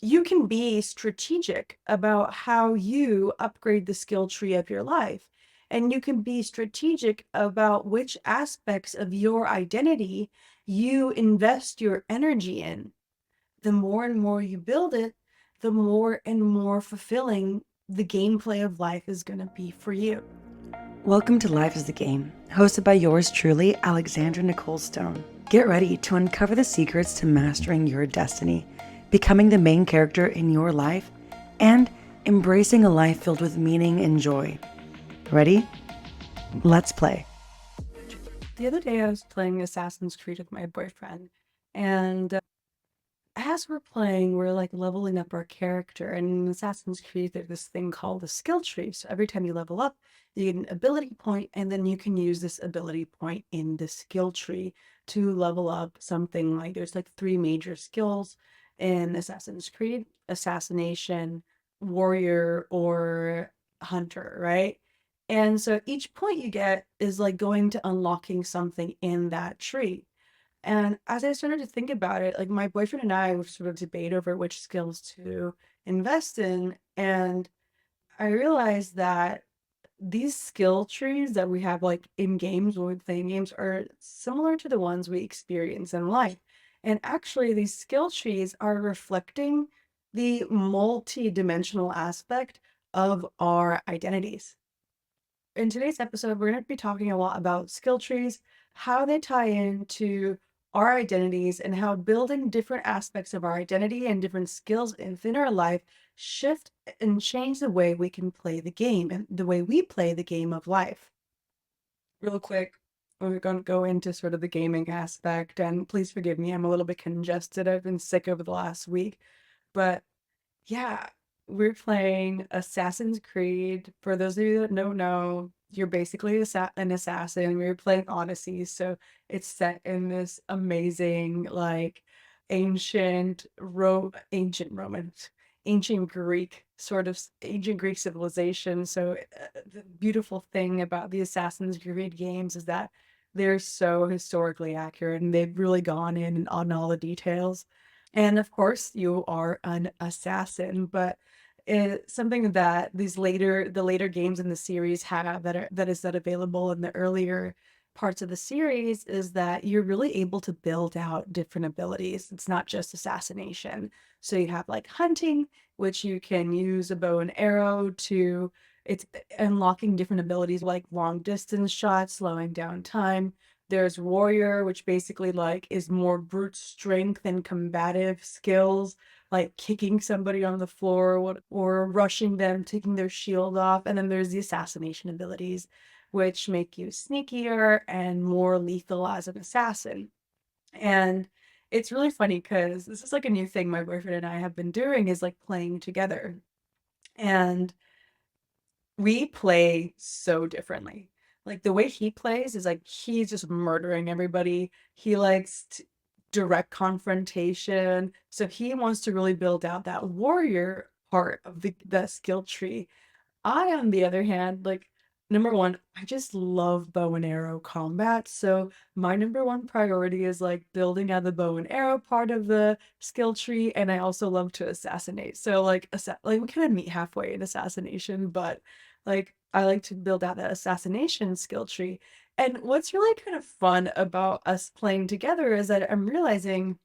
you can be strategic about how you upgrade the skill tree of your life. And you can be strategic about which aspects of your identity you invest your energy in. The more and more you build it, the more and more fulfilling the gameplay of life is going to be for you. Welcome to Life is the Game, hosted by yours truly, Alexandra Nicole Stone. Get ready to uncover the secrets to mastering your destiny, becoming the main character in your life, and embracing a life filled with meaning and joy. Ready? Let's play. The other day, I was playing Assassin's Creed with my boyfriend, and as we're playing, we're like leveling up our character. And in Assassin's Creed, there's this thing called the skill tree. So every time you level up, you get an ability point, and then you can use this ability point in the skill tree to level up something. Like there's like three major skills in Assassin's Creed: assassination, warrior, or hunter, right? And so each point you get is like going to unlocking something in that tree. And as I started to think about it, like my boyfriend and I would sort of debate over which skills to invest in. And I realized that these skill trees that we have like in games when we play games are similar to the ones we experience in life. And actually, these skill trees are reflecting the multi-dimensional aspect of our identities. In today's episode, we're going to be talking a lot about skill trees, how they tie into our identities, and how building different aspects of our identity and different skills within our life shift and change the way we can play the game and the way we play the game of life. Real quick, we're going to go into sort of the gaming aspect, and please forgive me, I'm a little bit congested. I've been sick over the last week, but yeah, we're playing Assassin's Creed. For those of you that don't know, you're basically an assassin. We were playing Odyssey, so it's set in this amazing, like, ancient Roman, ancient Greek, sort of ancient Greek civilization. So the beautiful thing about the Assassin's Creed games is that they're so historically accurate, and they've really gone in on all the details. And of course, you are an assassin, but it's something that the later games in the series have that is not available in the earlier parts of the series is that you're really able to build out different abilities. It's not just assassination. So you have like hunting, which you can use a bow and arrow to it's unlocking different abilities like long distance shots, slowing down time. There's warrior, which basically like is more brute strength and combative skills, like kicking somebody on the floor or rushing them, taking their shield off. And then there's the assassination abilities, which make you sneakier and more lethal as an assassin. And it's really funny because this is like a new thing my boyfriend and I have been doing is like playing together. And we play so differently. Like the way he plays is like he's just murdering everybody. He likes direct confrontation. So he wants to really build out that warrior part of the skill tree. I, on the other hand, like number one, I just love bow and arrow combat. So my number one priority is like building out the bow and arrow part of the skill tree, and I also love to assassinate. So like we kind of meet halfway in assassination, but like I like to build out that assassination skill tree. And what's really kind of fun about us playing together is that I'm realizing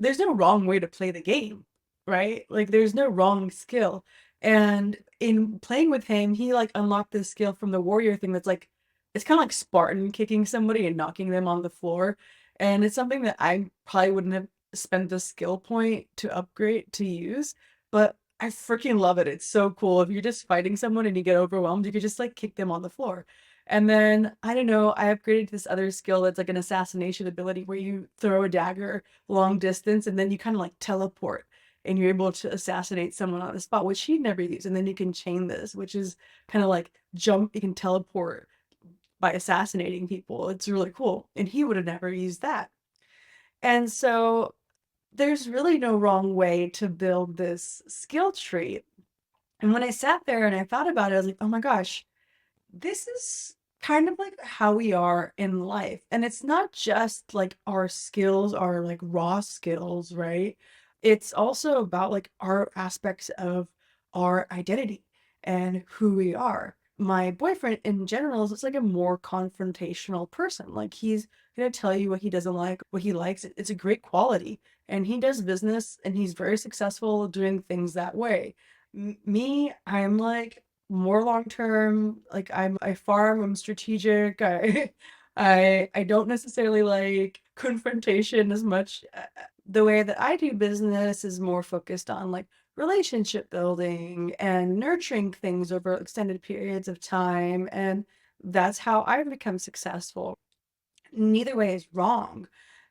there's no wrong way to play the game, right? Like there's no wrong skill. And in playing with him, he like unlocked this skill from the warrior thing that's like it's kind of like Spartan kicking somebody and knocking them on the floor. And it's something that I probably wouldn't have spent the skill point to upgrade to use, but I freaking love it. It's so cool. If you're just fighting someone and you get overwhelmed, you could just like kick them on the floor. And then I don't know, I upgraded this other skill that's like an assassination ability where you throw a dagger long distance and then you kind of like teleport and you're able to assassinate someone on the spot, which he never used. And then you can chain this, which is kind of like jump, you can teleport by assassinating people. It's really cool. And he would have never used that. And so there's really no wrong way to build this skill tree. And when I sat there and I thought about it, I was like, oh my gosh, this is kind of like how we are in life. And it's not just like our skills are like raw skills, right? It's also about like our aspects of our identity and who we are. My boyfriend in general is like a more confrontational person. Like he's gonna tell you what he doesn't like, what he likes. It's a great quality. And he does business and he's very successful doing things that way. Me, I'm like more long term, like I farm, I'm strategic. I don't necessarily like confrontation as much. The way that I do business is more focused on like relationship building and nurturing things over extended periods of time. And that's how I've become successful. Neither way is wrong.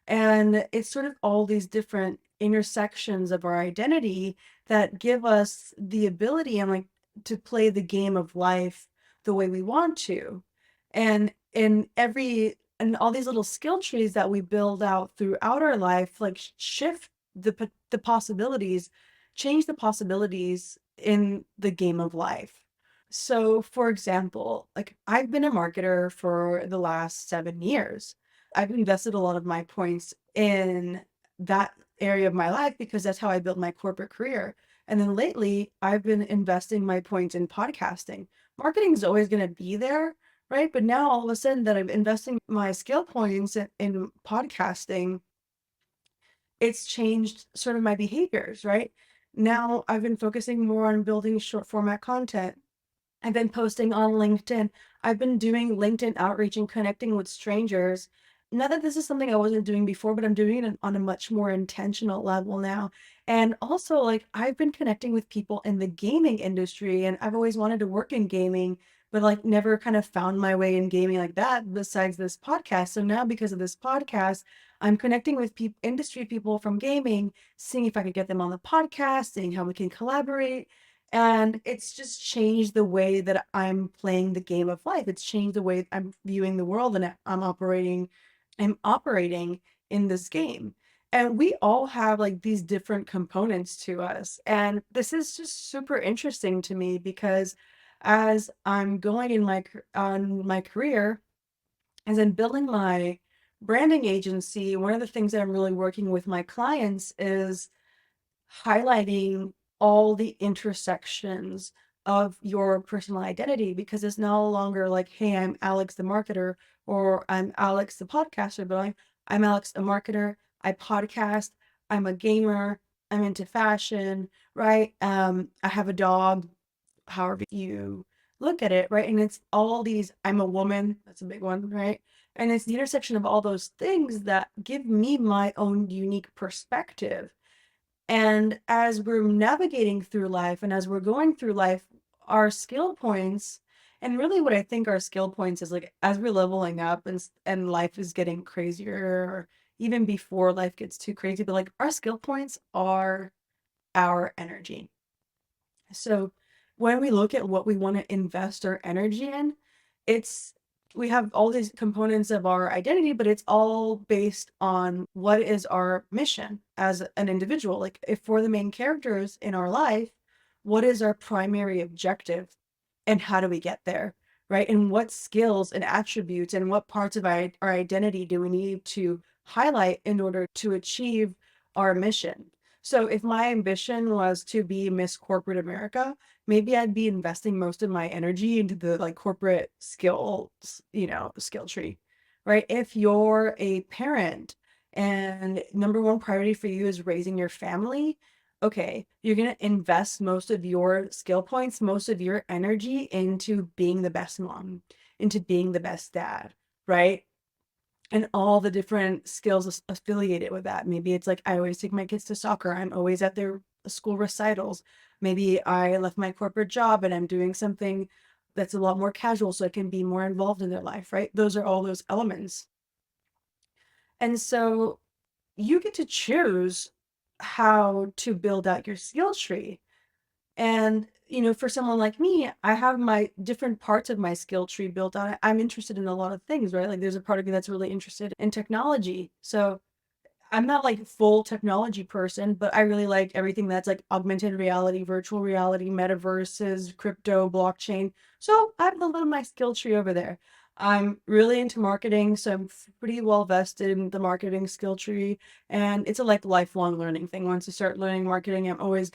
And it's sort of all these different intersections of our identity that give us the ability and like to play the game of life the way we want to. And in every and all these little skill trees that we build out throughout our life, like shift the possibilities, change the possibilities in the game of life. So, for example, like I've been a marketer for the last 7 years. I've invested a lot of my points in that area of my life because that's how I built my corporate career. And then lately, I've been investing my points in podcasting. Marketing is always going to be there, right? But now all of a sudden that I'm investing my skill points in podcasting, it's changed sort of my behaviors, right? Now I've been focusing more on building short format content. I've been posting on LinkedIn. I've been doing LinkedIn outreach and connecting with strangers. Not that this is something I wasn't doing before, but I'm doing it on a much more intentional level now. And also, like, I've been connecting with people in the gaming industry, and I've always wanted to work in gaming, but like never kind of found my way in gaming like that besides this podcast. So now, because of this podcast, I'm connecting with industry people from gaming, seeing if I could get them on the podcast, seeing how we can collaborate, and it's just changed the way that I'm playing the game of life. It's changed the way I'm viewing the world and I'm operating in this game. And we all have like these different components to us. And this is just super interesting to me because as I'm going in on my career, as I'm building my branding agency, one of the things that I'm really working with my clients is highlighting all the intersections of your personal identity because it's no longer like, hey, I'm Alex the marketer or I'm Alex the podcaster, but I'm Alex a marketer, I podcast, I'm a gamer, I'm into fashion, right? I have a dog, however you look at it, right? And it's all these, I'm a woman, that's a big one, right? And it's the intersection of all those things that give me my own unique perspective. And as we're navigating through life and as we're going through life, our skill points, and really what I think our skill points is like as we're leveling up and life is getting crazier, or even before life gets too crazy, but like our skill points are our energy. So when we look at what we want to invest our energy in, it's we have all these components of our identity, but it's all based on what is our mission as an individual. Like if we're the main characters in our life, what is our primary objective and how do we get there? Right? And what skills and attributes and what parts of our identity do we need to highlight in order to achieve our mission? So if my ambition was to be Miss Corporate America, maybe I'd be investing most of my energy into the like corporate skills, skill tree, right? If you're a parent and number one priority for you is raising your family, okay, you're going to invest most of your skill points, most of your energy into being the best mom, into being the best dad, right? And all the different skills affiliated with that. Maybe it's like I always take my kids to soccer. I'm always at their school recitals. Maybe I left my corporate job and I'm doing something that's a lot more casual so I can be more involved in their life, right? Those are all those elements. And so you get to choose how to build out your skill tree. And, for someone like me, I have my different parts of my skill tree built out. I'm interested in a lot of things, right? Like there's a part of me that's really interested in technology. So I'm not like full technology person, but I really like everything that's like augmented reality, virtual reality, metaverses, crypto, blockchain. So I have a little of my skill tree over there. I'm really into marketing, so I'm pretty well vested in the marketing skill tree, and it's a like lifelong learning thing. Once you start learning marketing,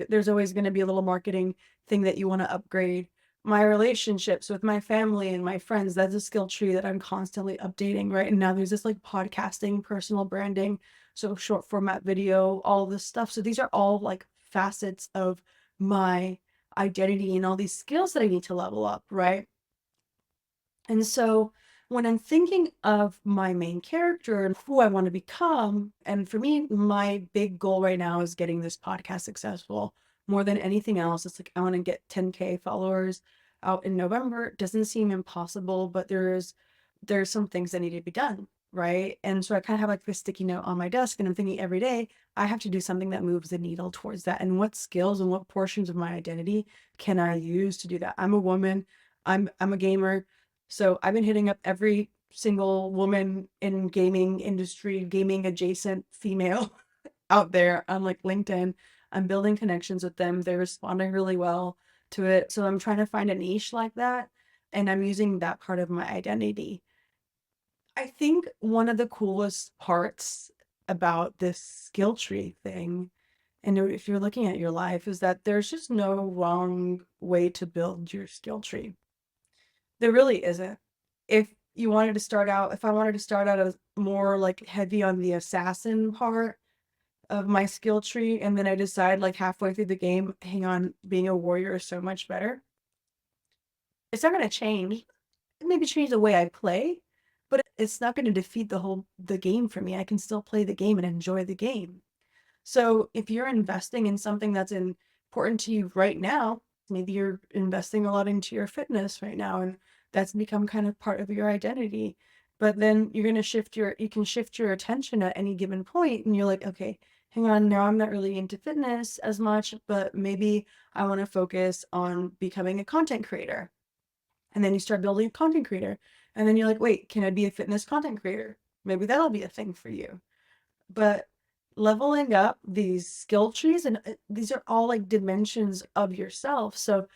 there's always going to be a little marketing thing that you want to upgrade. My relationships with my family and my friends, that's a skill tree that I'm constantly updating, right? And now there's this like podcasting, personal branding, so short format video, all this stuff. So these are all like facets of my identity and all these skills that I need to level up, right? And so when I'm thinking of my main character and who I want to become, and for me, my big goal right now is getting this podcast successful more than anything else. It's like I want to get 10K followers out in November. It doesn't seem impossible, but there's some things that need to be done, right? And so I kind of have like this sticky note on my desk, and I'm thinking every day I have to do something that moves the needle towards that. And what skills and what portions of my identity can I use to do that? I'm a woman. I'm a gamer, so I've been hitting up every single woman in gaming industry, gaming adjacent female out there on like LinkedIn. I'm building connections with them. They're responding really well to it. So I'm trying to find a niche like that. And I'm using that part of my identity. I think one of the coolest parts about this skill tree thing, and if you're looking at your life, is that there's just no wrong way to build your skill tree. There really isn't. If I wanted to start out as more like heavy on the assassin part of my skill tree, and then I decide like halfway through the game, hang on, being a warrior is so much better. It's not going to change. Maybe change the way I play, but it's not going to defeat the game for me. I can still play the game and enjoy the game. So if you're investing in something that's important to you right now, maybe you're investing a lot into your fitness right now, and that's become kind of part of your identity. But then you can shift your attention at any given point, and you're like, okay, hang on, now I'm not really into fitness as much, but maybe I want to focus on becoming a content creator. And then you start building a content creator. And then you're like, wait, can I be a fitness content creator? Maybe that'll be a thing for you. But leveling up these skill trees, and these are all like dimensions of yourself. So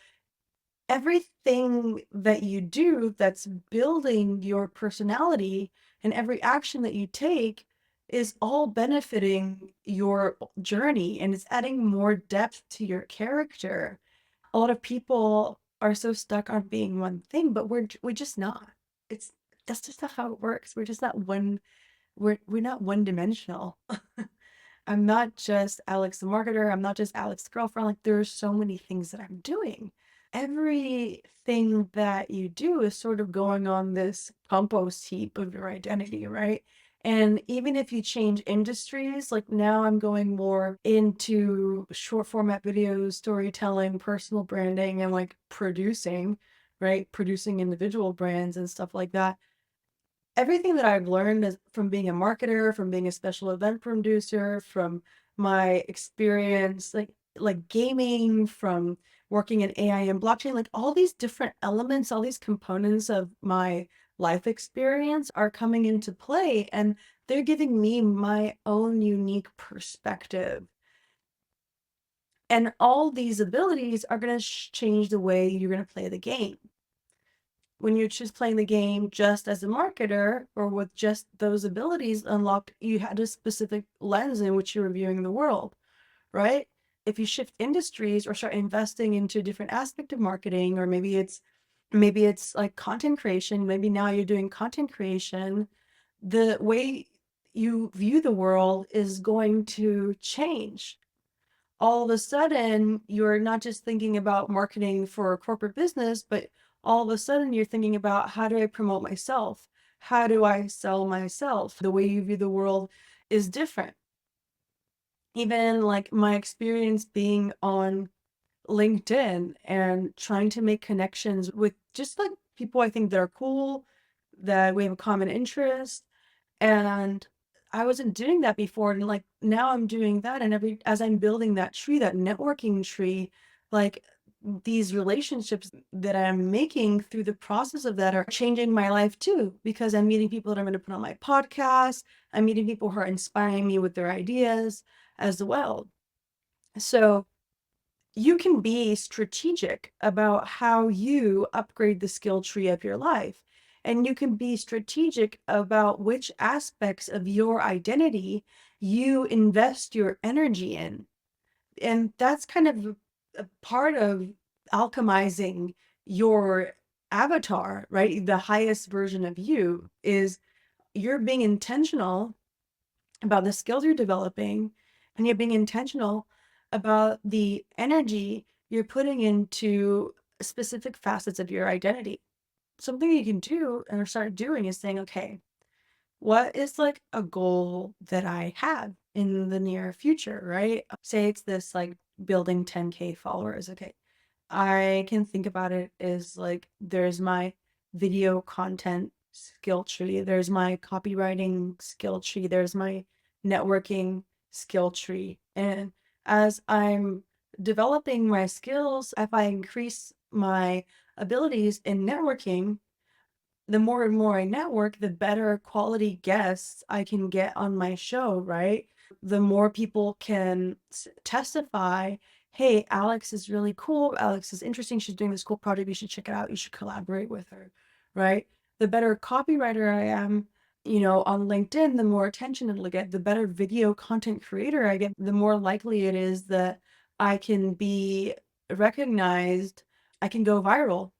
everything that you do that's building your personality and every action that you take is all benefiting your journey, and it's adding more depth to your character. A lot of people are so stuck on being one thing, but we're just not. It's That's just not how it works. We're not one dimensional. I'm not just Alex the marketer. I'm not just Alex the girlfriend. Like there's so many things that I'm doing. Everything that you do is sort of going on this compost heap of your identity, right? And even if you change industries, like now I'm going more into short format videos, storytelling, personal branding, and like producing, right? Producing individual brands and stuff like that. Everything that I've learned is from being a marketer, from being a special event producer, from my experience like gaming, from working in AI and blockchain, like all these different elements, all these components of my life experience are coming into play, and they're giving me my own unique perspective. And all these abilities are going to change the way you're going to play the game. When you're just playing the game just as a marketer or with just those abilities unlocked, you had a specific lens in which you're viewing the world, right? If you shift industries or start investing into a different aspect of marketing, or maybe it's like content creation, maybe now you're doing content creation, the way you view the world is going to change. All of a sudden you're not just thinking about marketing for a corporate business, but all of a sudden you're thinking about, how do I promote myself? How do I sell myself? The way you view the world is different. Even like my experience being on LinkedIn and trying to make connections with just like people I think that are cool, that we have a common interest, and I wasn't doing that before. And like now I'm doing that. And as I'm building that tree, that networking tree, like these relationships that I'm making through the process of that are changing my life too, because I'm meeting people that I'm going to put on my podcast. I'm meeting people who are inspiring me with their ideas as well. So you can be strategic about how you upgrade the skill tree of your life. And you can be strategic about which aspects of your identity you invest your energy in. And that's kind of a part of alchemizing your avatar, right? The highest version of you is you're being intentional about the skills you're developing, and you're being intentional about the energy you're putting into specific facets of your identity. Something you can do and start doing is saying, okay, what is like a goal that I have in the near future, right? Say it's this like building 10K followers. Okay. I can think about it as like there's my video content skill tree, there's my copywriting skill tree, there's my networking skill tree. And as I'm developing my skills, if I increase my abilities in networking, the more and more I network, the better quality guests I can get on my show, right? The more people can testify, hey, Alex is really cool. Alex is interesting. She's doing this cool project. You should check it out. You should collaborate with her, right? The better copywriter I am, on LinkedIn, the more attention it'll get. The better video content creator I get, the more likely it is that I can be recognized. I can go viral,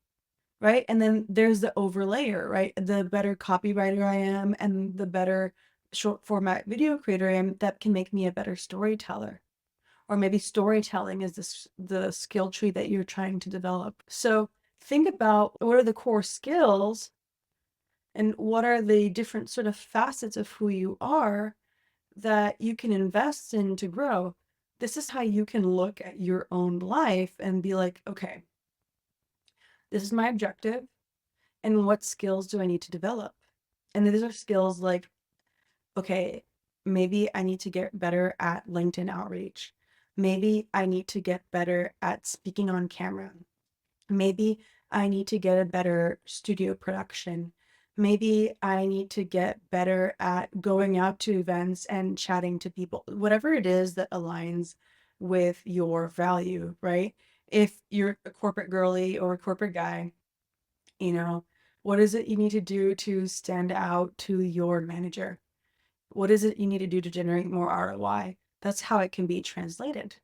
right? And then there's the overlayer, right? The better copywriter I am and the better short format video creator I am, that can make me a better storyteller. Or maybe storytelling is the skill tree that you're trying to develop. So think about what are the core skills and what are the different sort of facets of who you are that you can invest in to grow. This is how you can look at your own life and be like, okay, this is my objective. And what skills do I need to develop? And these are skills like, okay, maybe I need to get better at LinkedIn outreach. Maybe I need to get better at speaking on camera. Maybe I need to get a better studio production. Maybe I need to get better at going out to events and chatting to people. Whatever it is that aligns with your value, right? If you're a corporate girly or a corporate guy, you know, what is it you need to do to stand out to your manager? What is it you need to do to generate more ROI? That's how it can be translated.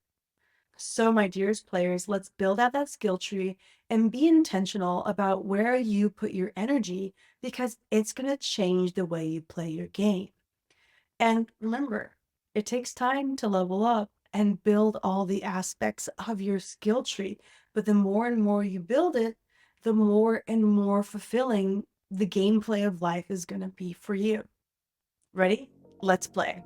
So, my dearest players, let's build out that skill tree and be intentional about where you put your energy because it's going to change the way you play your game. And remember, it takes time to level up and build all the aspects of your skill tree. But the more and more you build it, the more and more fulfilling the gameplay of life is going to be for you. Ready? Let's play.